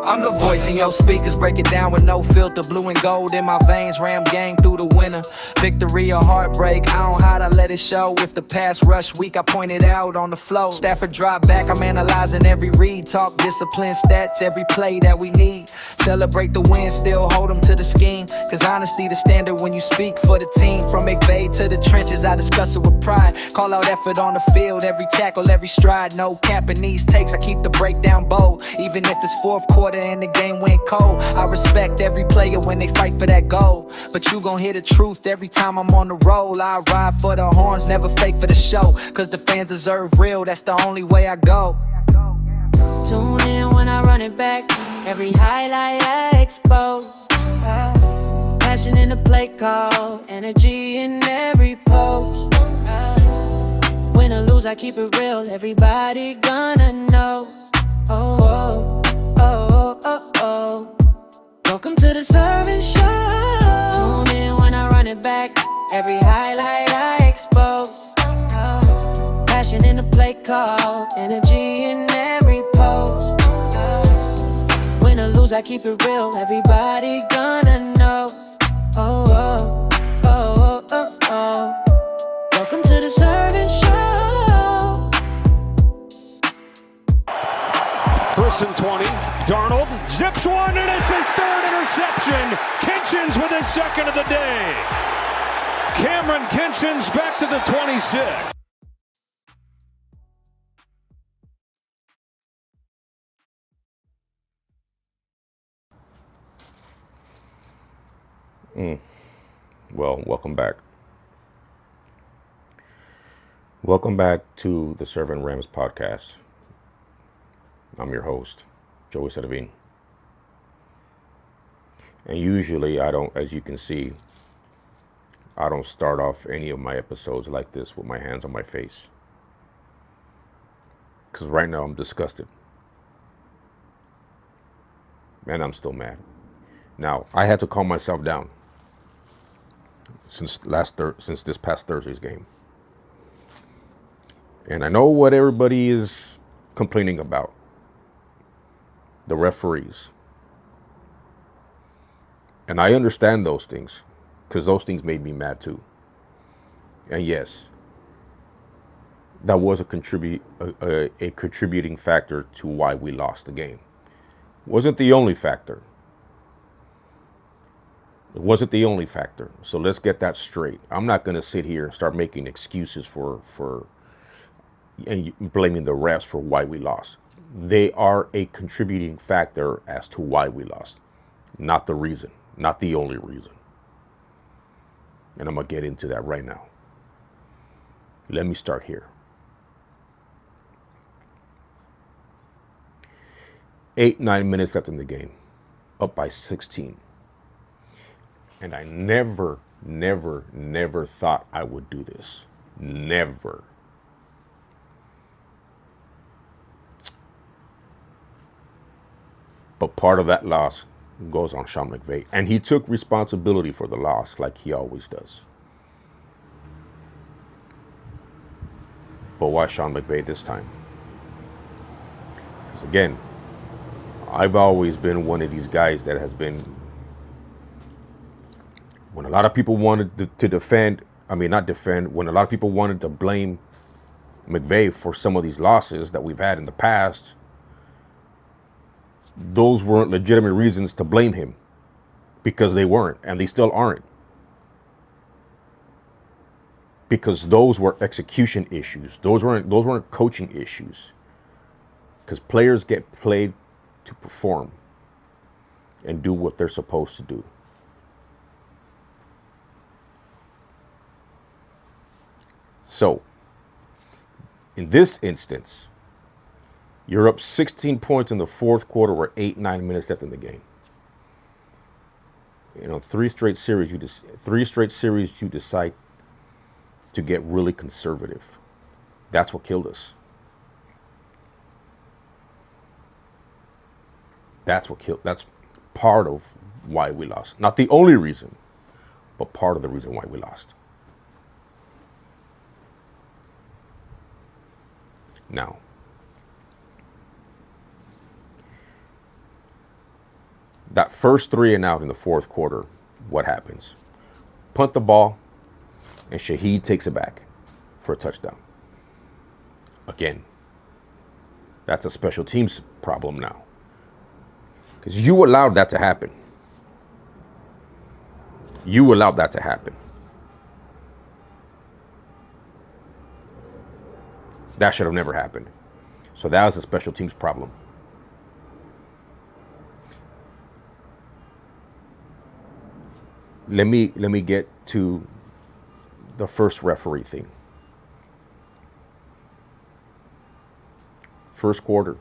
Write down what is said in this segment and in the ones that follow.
I'm the voice in your speakers, break it down with no filter. Blue and gold in my veins, Ram gang through the winter. Victory or heartbreak, I don't hide, I let it show. If the pass rush weak, I point it out on the flow. Stafford drop back, I'm analyzing every read. Talk discipline, stats, every play that we need. Celebrate the win, still hold them to the scheme. Cause honesty the standard when you speak for the team. From McVay to the trenches, I discuss it with pride. Call out effort on the field, every tackle, every stride. No cap in these takes, I keep the breakdown bold. Even if it's fourth quarter and the game went cold, I respect every player when they fight for that goal. But you gon' hear the truth every time I'm on the roll. I ride for the horns, never fake for the show. Cause the fans deserve real, that's the only way I go. Tune in when I run it back, every highlight I expose. Passion in the play call, energy in every post. Win or lose, I keep it real, everybody gonna know. Oh, oh, oh, oh, oh. Welcome to the service show. Tune in when I run it back, every highlight I expose. Passion in the play call, energy in every post. Win or lose, I keep it real, everybody gonna know. Oh, oh, oh, oh, oh. Welcome to the service show. First and 20, Darnold zips one and it's his third interception. Kitchens with his second of the day. Cameron Kitchens back to the 26. Well, welcome back. Welcome back to the Serving Rams podcast. I'm your host, Joey Sedevine. And usually I don't, as you can see, I don't start off any of my episodes like this with my hands on my face. Because right now I'm disgusted. And I'm still mad. Now, I had to calm myself down since this past Thursday's game. And I know what everybody is complaining about. The referees. And I understand those things, because those things made me mad too. And yes, that was a contributing factor to why we lost the game. Wasn't the only factor. It wasn't the only factor. So let's get that straight. I'm not going to sit here and start making excuses for and blaming the refs for why we lost. They are a contributing factor as to why we lost. Not the reason. Not the only reason. And I'm going to get into that right now. Let me start here. 8-9 minutes left in the game. Up by 16. And I never thought I would do this. Never. But part of that loss goes on Sean McVay. And he took responsibility for the loss like he always does. But why Sean McVay this time? Because again, I've always been one of these guys that has been, when a lot of people wanted to defend, when a lot of people wanted to blame McVay for some of these losses that we've had in the past, those weren't legitimate reasons to blame him, because they weren't, and they still aren't. Because those were execution issues. Those weren't coaching issues. Because players get paid to perform and do what they're supposed to do. So, in this instance, you're up 16 points in the fourth quarter with 8-9 minutes left in the game. You know, three straight series you decide to get really conservative. That's what killed us. That's part of why we lost. Not the only reason, but part of the reason why we lost. Now, That first 3 and out in the fourth quarter, what happens? Punt the ball, and Shaheed takes it back for a touchdown. Again, that's a special teams problem now. Because you allowed that to happen. You allowed that to happen. That should have never happened. So that was a special teams problem. Let me get to the first referee thing. First quarter.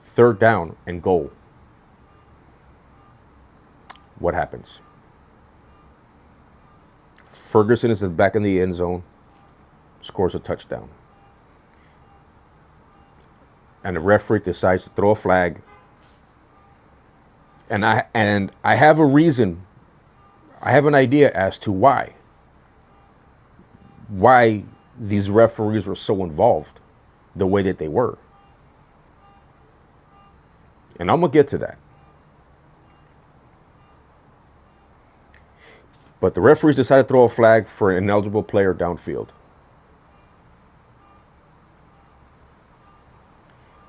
3rd down and goal. What happens? Ferguson is back in the end zone, scores a touchdown. And the referee decides to throw a flag. And I have a reason. I have an idea as to why these referees were so involved the way that they were. And I'm going to get to that. But the referees decided to throw a flag for an ineligible player downfield.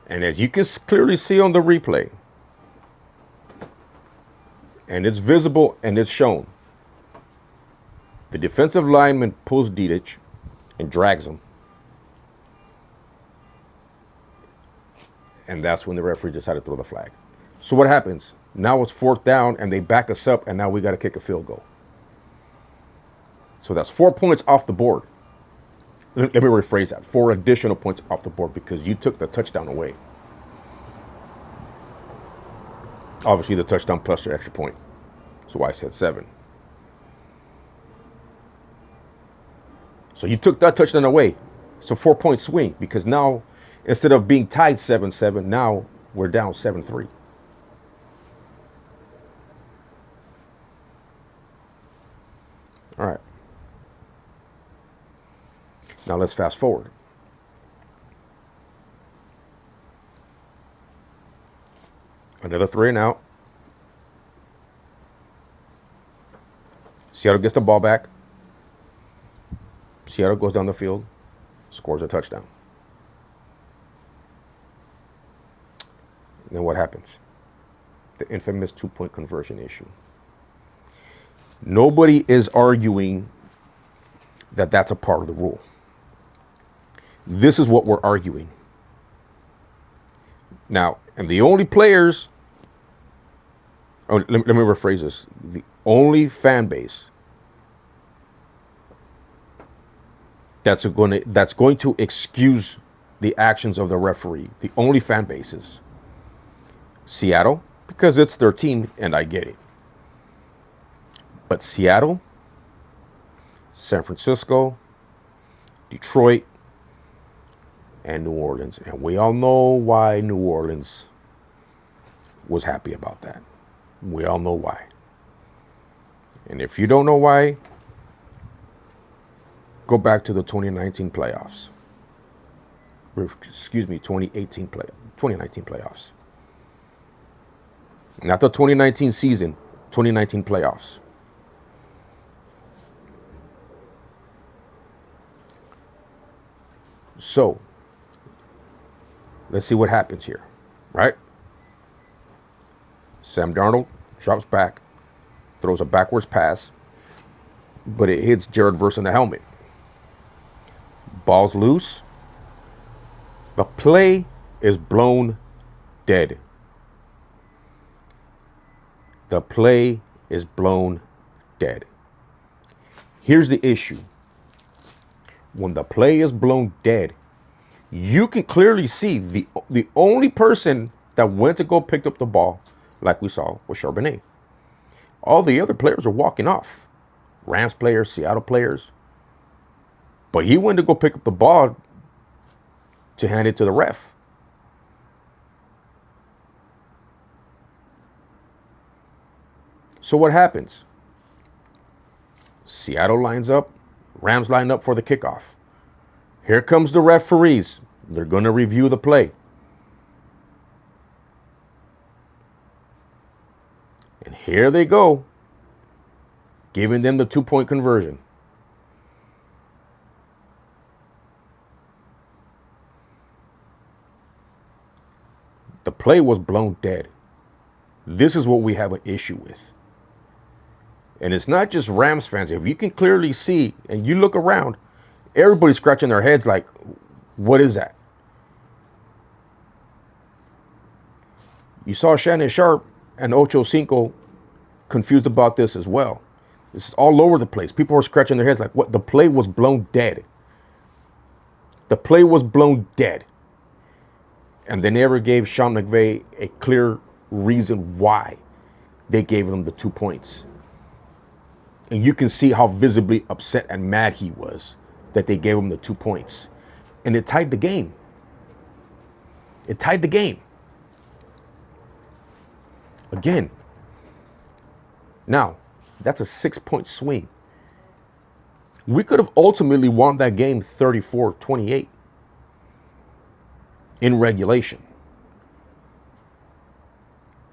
And as you can clearly see on the replay, and it's visible and it's shown, the defensive lineman pulls Didich and drags him. And that's when the referee decided to throw the flag. So what happens? Now it's 4th down and they back us up, and now we got to kick a field goal. So that's 4 points off the board. Let me rephrase that. 4 additional points off the board because you took the touchdown away. Obviously, the touchdown plus your extra point. That's why I said 7. So you took that touchdown away. It's a 4-point swing because now, instead of being tied 7-7, now we're down 7-3. All right. Now let's fast forward. Another 3 and out. Seattle gets the ball back. Seattle goes down the field, scores a touchdown. And then what happens? The infamous 2-point conversion issue. Nobody is arguing that that's a part of the rule. This is what we're arguing. Now, and the only players, let me rephrase this. The only fan base that's going to excuse the actions of the referee, the only fan bases, Seattle, because it's their team, and I get it. But Seattle, San Francisco, Detroit, and New Orleans. And we all know why New Orleans was happy about that. We all know why. And if you don't know why, go back to the 2019 playoffs. Excuse me, 2019 playoffs. Not the 2019 season, 2019 playoffs. So, let's see what happens here, right? Sam Darnold drops back, throws a backwards pass, but it hits Jared Verse in the helmet. Ball's loose. The play is blown dead. The play is blown dead. Here's the issue. When the play is blown dead, you can clearly see the only person that went to go pick up the ball, like we saw, was Charbonnet. All the other players are walking off. Rams players, Seattle players. But he went to go pick up the ball to hand it to the ref. So what happens? Seattle lines up. Rams line up for the kickoff. Here comes the referees. They're going to review the play. here they go, giving them the 2-point conversion. The play was blown dead. This is what we have an issue with. And it's not just Rams fans. If you can clearly see and you look around, everybody's scratching their heads like, what is that? You saw Shannon Sharp and Ocho Cinco confused about this as well. This is all over the place. People are scratching their heads like, what? The play was blown dead. The play was blown dead. And they never gave Sean McVay a clear reason why they gave him the 2 points. And you can see how visibly upset and mad he was that they gave him the 2 points. And it tied the game. It tied the game. Again. Now, that's a 6-point swing. We could have ultimately won that game 34-28 in regulation.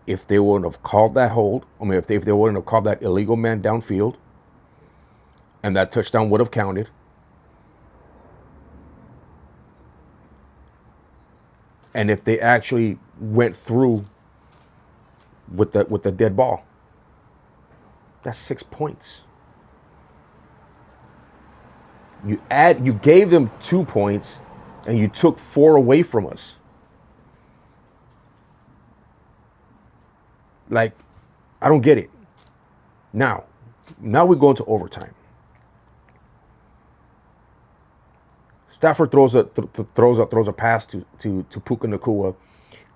If they wouldn't have called that hold, if they wouldn't have called that illegal man downfield, and that touchdown would have counted. And if they actually went through with the dead ball, that's 6 points. You gave them 2 points and you took 4 away from us. Like, I don't get it. Now we go into overtime. Stafford throws a pass to Puka Nacuas,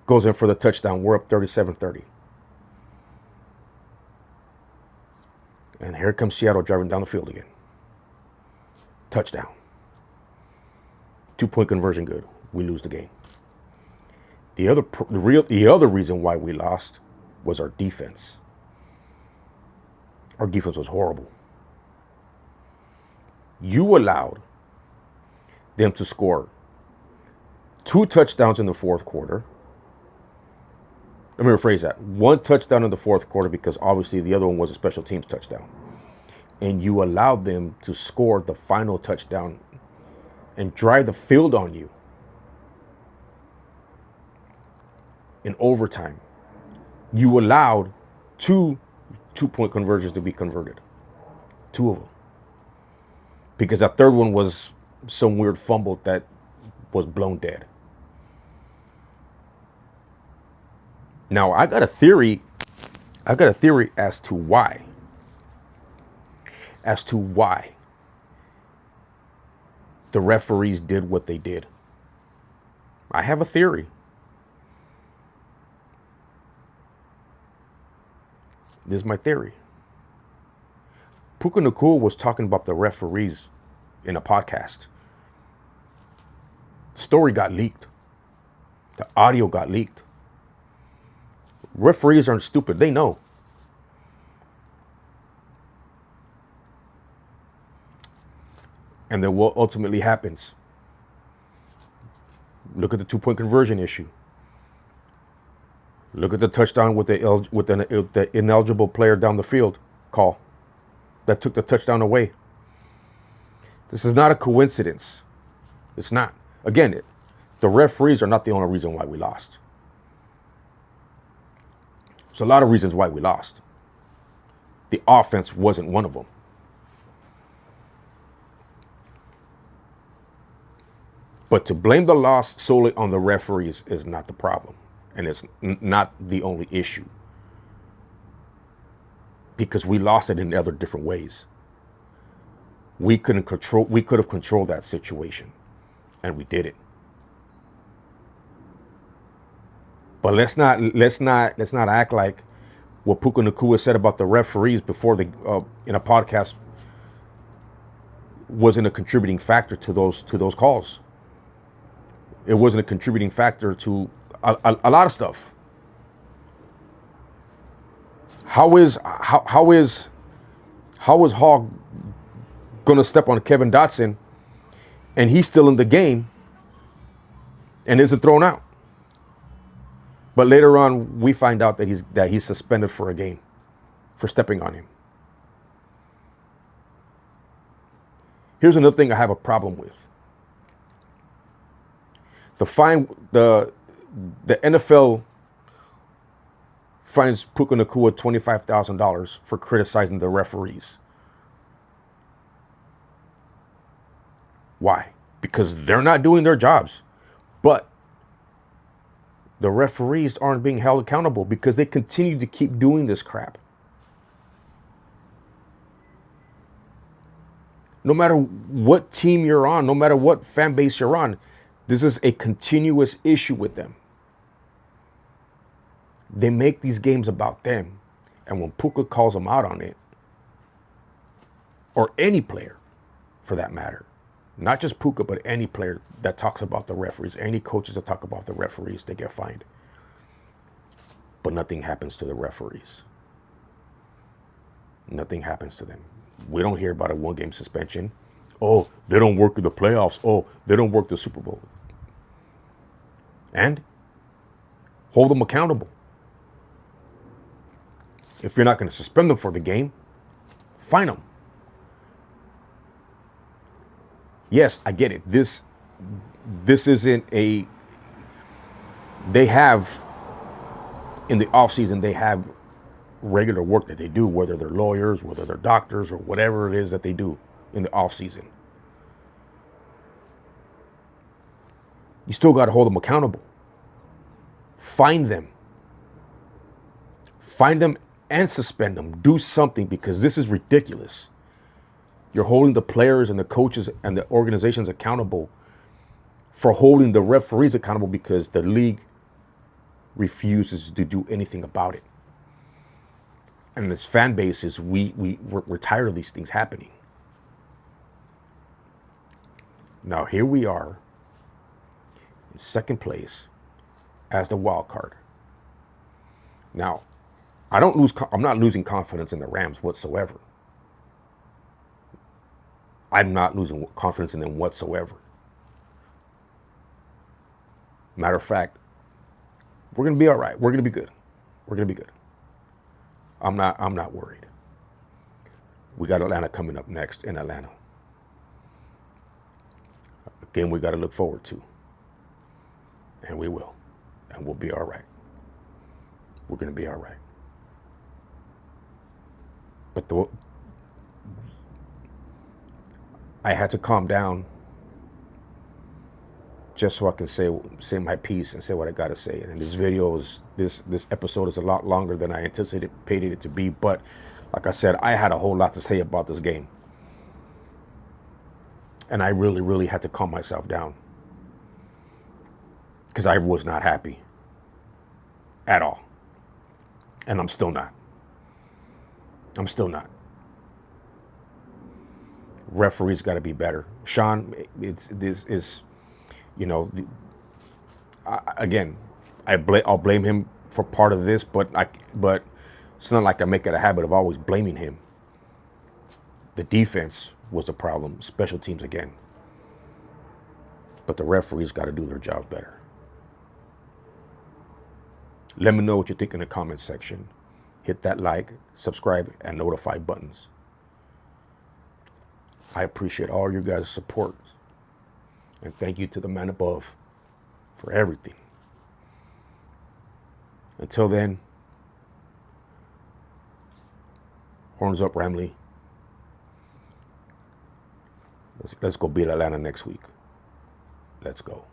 goes in for the touchdown. We're up 37-30. And here comes Seattle driving down the field again. Touchdown. 2-point conversion good. We lose the game. The other reason why we lost was our defense. Our defense was horrible. You allowed them to score 2 touchdowns in the fourth quarter. Let me rephrase that. 1 touchdown in the fourth quarter because obviously the other one was a special teams touchdown. And you allowed them to score the final touchdown and drive the field on you in overtime. You allowed 2 2-point conversions to be converted. 2 of them. Because that third one was some weird fumble that was blown dead. Now, I got a theory as to why. As to why the referees did what they did. I have a theory. This is my theory. Puka Nacuas was talking about the referees in a podcast. The story got leaked. The audio got leaked. Referees aren't stupid. They know. And then what ultimately happens? Look at the 2-point conversion issue. Look at the touchdown with the ineligible player down the field call that took the touchdown away. This is not a coincidence. It's not. Again, the referees are not the only reason why we lost. There's a lot of reasons why we lost. The offense wasn't one of them. But to blame the loss solely on the referees is not the problem. And it's not the only issue. Because we lost it in other different ways. We could have controlled that situation. And we did it. But let's not act like what Puka Nacuas said about the referees before in a podcast wasn't a contributing factor to those calls. It wasn't a contributing factor to a lot of stuff. How is Hogg gonna step on Kevin Dotson and he's still in the game and isn't thrown out? But later on, we find out that he's suspended for a game. for stepping on him. Here's another thing I have a problem with. The NFL fines Puka Nacuas $25,000 for criticizing the referees. Why? Because they're not doing their jobs. But the referees aren't being held accountable because they continue to keep doing this crap. No matter what team you're on, no matter what fan base you're on, this is a continuous issue with them. They make these games about them. And when Puka calls them out on it, or any player for that matter, not just Puka, but any player that talks about the referees, any coaches that talk about the referees, they get fined. But nothing happens to the referees. Nothing happens to them. We don't hear about a one-game suspension. Oh, they don't work in the playoffs. Oh, they don't work the Super Bowl. And hold them accountable. If you're not going to suspend them for the game, fine them. Yes, I get it. This isn't a... They have, in the offseason, they have regular work that they do, whether they're lawyers, whether they're doctors, or whatever it is that they do in the offseason. You still got to hold them accountable. Find them. Find them and suspend them. Do something, because this is ridiculous. You're holding the players and the coaches and the organizations accountable for holding the referees accountable because the league refuses to do anything about it. And as fan bases, we're tired of these things happening. Now here we are in second place as the wild card. Now, I'm not losing confidence in the Rams whatsoever. I'm not losing confidence in them whatsoever. Matter of fact, we're going to be all right. We're going to be good. We're going to be good. I'm not worried. We got Atlanta coming up next in Atlanta. Again, we got to look forward to. And we will. And we'll be all right. We're going to be all right. But I had to calm down just so I can say my piece and say what I got to say. And this episode is a lot longer than I anticipated it to be. But like I said, I had a whole lot to say about this game. And I really, really had to calm myself down. Because I was not happy. At all. And I'm still not. I'm still not. Referees got to be better. Sean, again, I'll blame him for part of this, but it's not like I make it a habit of always blaming him. The defense was a problem, special teams again. But the referees got to do their job better. Let me know what you think in the comments section. Hit that like, subscribe, and notify buttons. I appreciate all your guys' support. And thank you to the man above for everything. Until then, horns up, Ramily. Let's go beat Atlanta next week. Let's go.